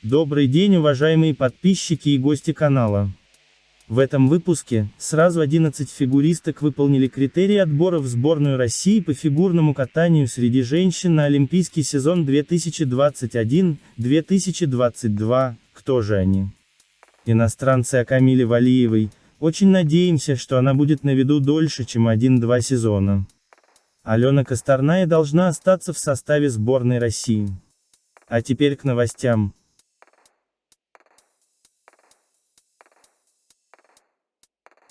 Добрый день, уважаемые подписчики и гости канала. В этом выпуске сразу 11 фигуристок выполнили критерии отбора в сборную России по фигурному катанию среди женщин на Олимпийский сезон 2021-2022. Кто же они? Иностранцы о Камиле Валиевой. Очень надеемся, что она будет на виду дольше, чем 1-2 сезона. Алена Косторная должна остаться в составе сборной России. А теперь к новостям.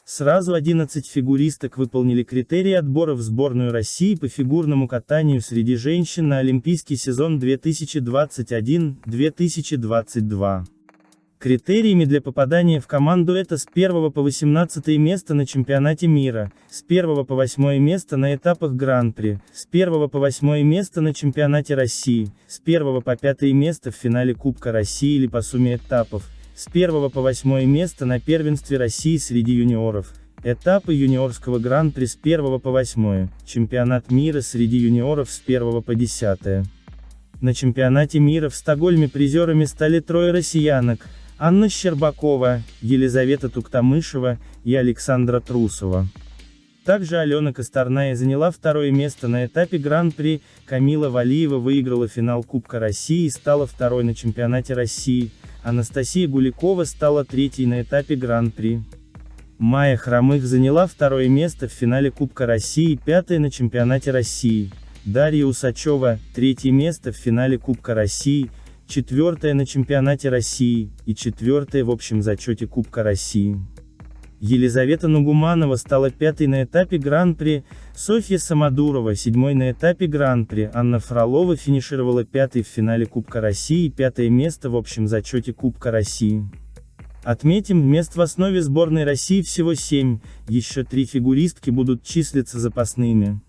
Сразу 11 фигуристок выполнили критерии отбора в сборную России по фигурному катанию среди женщин на Олимпийский сезон 2021-2022. Критериями для попадания в команду это с 1 по 18 место на чемпионате мира, с 1 по 8 место на этапах Гран-при, с 1 по 8 место на чемпионате России, с 1 по 5 место в финале Кубка России или по сумме этапов, с 1 по 8 место на первенстве России среди юниоров, этапы юниорского Гран-при с 1 по 8, чемпионат мира среди юниоров с 1 по 10. На чемпионате мира в Стокгольме призерами стали трое россиянок: Анна Щербакова, Елизавета Туктамышева и Александра Трусова. Также Алена Косторная заняла второе место на этапе Гран-при, Камила Валиева выиграла финал Кубка России и стала второй на чемпионате России, Анастасия Гуликова стала третьей на этапе Гран-при. Майя Хромых заняла второе место в финале Кубка России и пятое на чемпионате России, Дарья Усачева – третье место в финале Кубка России, четвертое на чемпионате России и четвертое в общем зачете Кубка России. Елизавета Нугуманова стала пятой на этапе Гран-при, Софья Самодурова седьмой на этапе Гран-при, Анна Фролова финишировала пятой в финале Кубка России и пятое место в общем зачете Кубка России. Отметим, мест в основе сборной России всего 7, еще 3 фигуристки будут числиться запасными.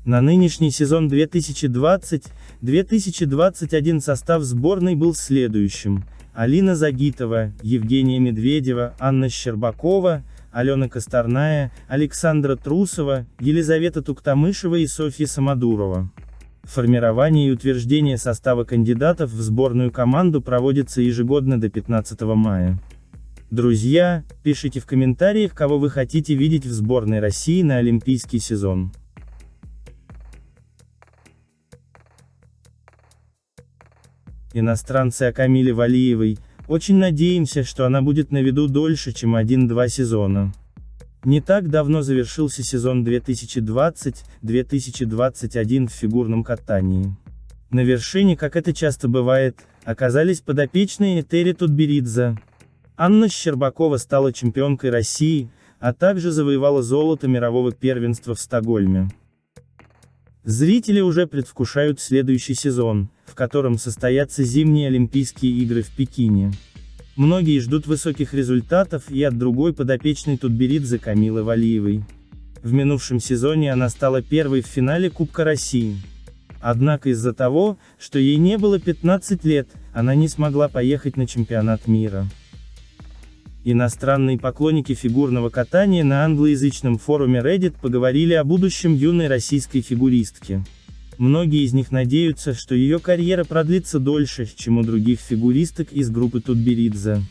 На нынешний сезон 2020-2021 состав сборной был следующим: Алина Загитова, Евгения Медведева, Анна Щербакова, Алена Косторная, Александра Трусова, Елизавета Туктамышева и Софья Самодурова. Формирование и утверждение состава кандидатов в сборную команду проводится ежегодно до 15 мая. Друзья, пишите в комментариях, кого вы хотите видеть в сборной России на Олимпийский сезон. Иностранцы о Камиле Валиевой. Очень надеемся, что она будет на виду дольше, чем 1-2 сезона. Не так давно завершился сезон 2020-2021 в фигурном катании. На вершине, как это часто бывает, оказались подопечные Этери Тутберидзе. Анна Щербакова стала чемпионкой России, а также завоевала золото мирового первенства в Стокгольме. Зрители уже предвкушают следующий сезон, в котором состоятся зимние Олимпийские игры в Пекине. Многие ждут высоких результатов и от другой подопечной Тутберидзе Камилы Валиевой. В минувшем сезоне она стала первой в финале Кубка России. Однако из-за того, что ей не было 15 лет, она не смогла поехать на чемпионат мира. Иностранные поклонники фигурного катания на англоязычном форуме Reddit поговорили о будущем юной российской фигуристки. Многие из них надеются, что ее карьера продлится дольше, чем у других фигуристок из группы Тутберидзе.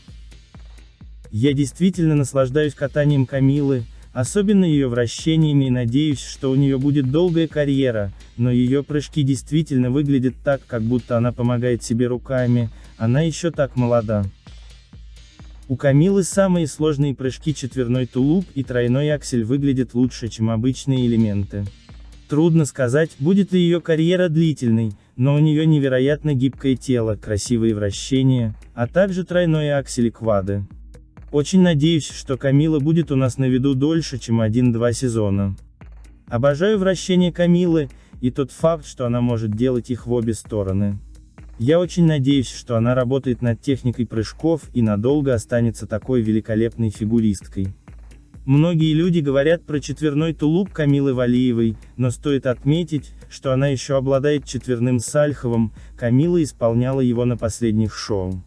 Я действительно наслаждаюсь катанием Камилы, особенно ее вращениями, и надеюсь, что у нее будет долгая карьера, но ее прыжки действительно выглядят так, как будто она помогает себе руками, она еще так молода. У Камилы самые сложные прыжки четверной тулуп и тройной аксель выглядят лучше, чем обычные элементы. Трудно сказать, будет ли ее карьера длительной, но у нее невероятно гибкое тело, красивые вращения, а также тройной аксель и квады. Очень надеюсь, что Камила будет у нас на виду дольше, чем 1-2 сезона. Обожаю вращения Камилы, и тот факт, что она может делать их в обе стороны. Я очень надеюсь, что она работает над техникой прыжков и надолго останется такой великолепной фигуристкой. Многие люди говорят про четверной тулуп Камилы Валиевой, но стоит отметить, что она еще обладает четверным сальховым, Камила исполняла его на последних шоу.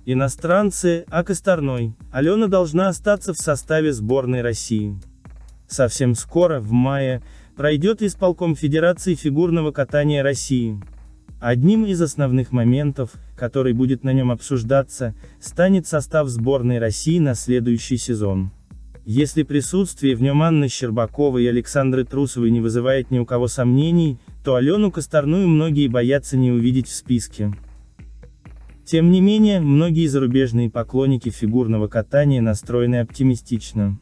Иностранцы о Косторной. Алена должна остаться в составе сборной России. Совсем скоро, в мае пройдет исполком Федерации фигурного катания России. Одним из основных моментов, который будет на нем обсуждаться, станет состав сборной России на следующий сезон. Если присутствие в нем Анны Щербаковой и Александры Трусовой не вызывает ни у кого сомнений, то Алену Косторную многие боятся не увидеть в списке. Тем не менее, многие зарубежные поклонники фигурного катания настроены оптимистично.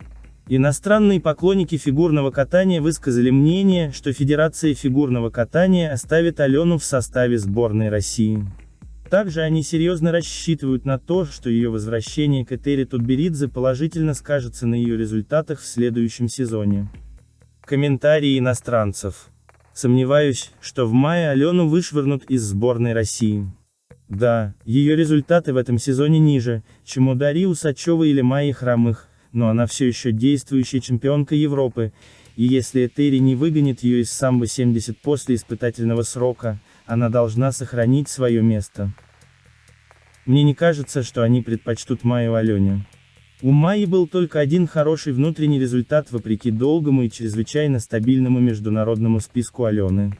Иностранные поклонники фигурного катания высказали мнение, что Федерация фигурного катания оставит Алену в составе сборной России. Также они серьезно рассчитывают на то, что ее возвращение к Этери Тутберидзе положительно скажется на ее результатах в следующем сезоне. Комментарии иностранцев. Сомневаюсь, что в мае Алену вышвырнут из сборной России. Да, ее результаты в этом сезоне ниже, чем у Дарьи Усачевой или Майи Хромых, но она все еще действующая чемпионка Европы, и если Этери не выгонит ее из самбо-70 после испытательного срока, она должна сохранить свое место. Мне не кажется, что они предпочтут Майю Алене. У Майи был только один хороший внутренний результат вопреки долгому и чрезвычайно стабильному международному списку Алены.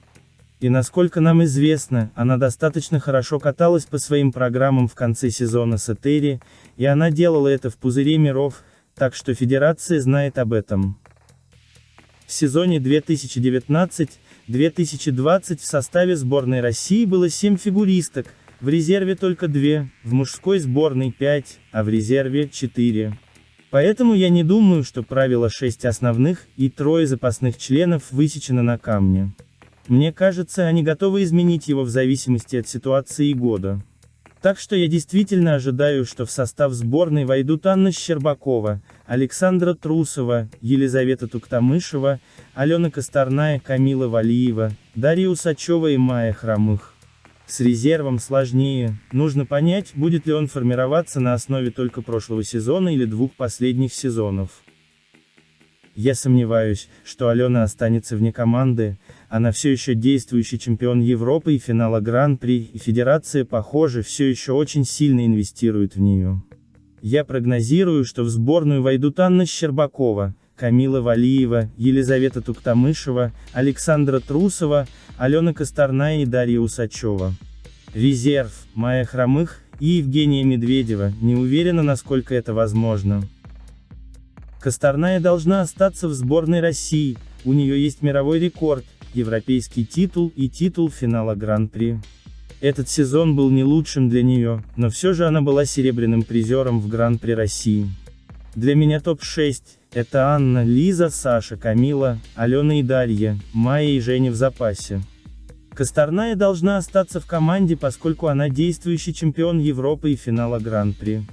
И насколько нам известно, она достаточно хорошо каталась по своим программам в конце сезона с Этери, и она делала это в пузыре миров, так что Федерация знает об этом. В сезоне 2019-2020 в составе сборной России было 7 фигуристок, в резерве только 2, в мужской сборной 5, а в резерве 4. Поэтому я не думаю, что правило 6 основных и 3 запасных членов высечено на камне. Мне кажется, они готовы изменить его в зависимости от ситуации и года. Так что я действительно ожидаю, что в состав сборной войдут Анна Щербакова, Александра Трусова, Елизавета Туктамышева, Алена Косторная, Камила Валиева, Дарья Усачева и Майя Хромых. С резервом сложнее, нужно понять, будет ли он формироваться на основе только прошлого сезона или 2 последних сезонов. Я сомневаюсь, что Алена останется вне команды, она все еще действующий чемпион Европы и финала Гран-при, и Федерация, похоже, все еще очень сильно инвестирует в нее. Я прогнозирую, что в сборную войдут Анна Щербакова, Камила Валиева, Елизавета Туктамышева, Александра Трусова, Алена Косторная и Дарья Усачева. Резерв, Майя Хромых и Евгения Медведева, не уверена, насколько это возможно. Косторная должна остаться в сборной России, у нее есть мировой рекорд, европейский титул и титул финала Гран-при. Этот сезон был не лучшим для нее, но все же она была серебряным призером в Гран-при России. Для меня топ-6 – это Анна, Лиза, Саша, Камила, Алена и Дарья, Майя и Женя в запасе. Косторная должна остаться в команде, поскольку она действующий чемпион Европы и финала Гран-при.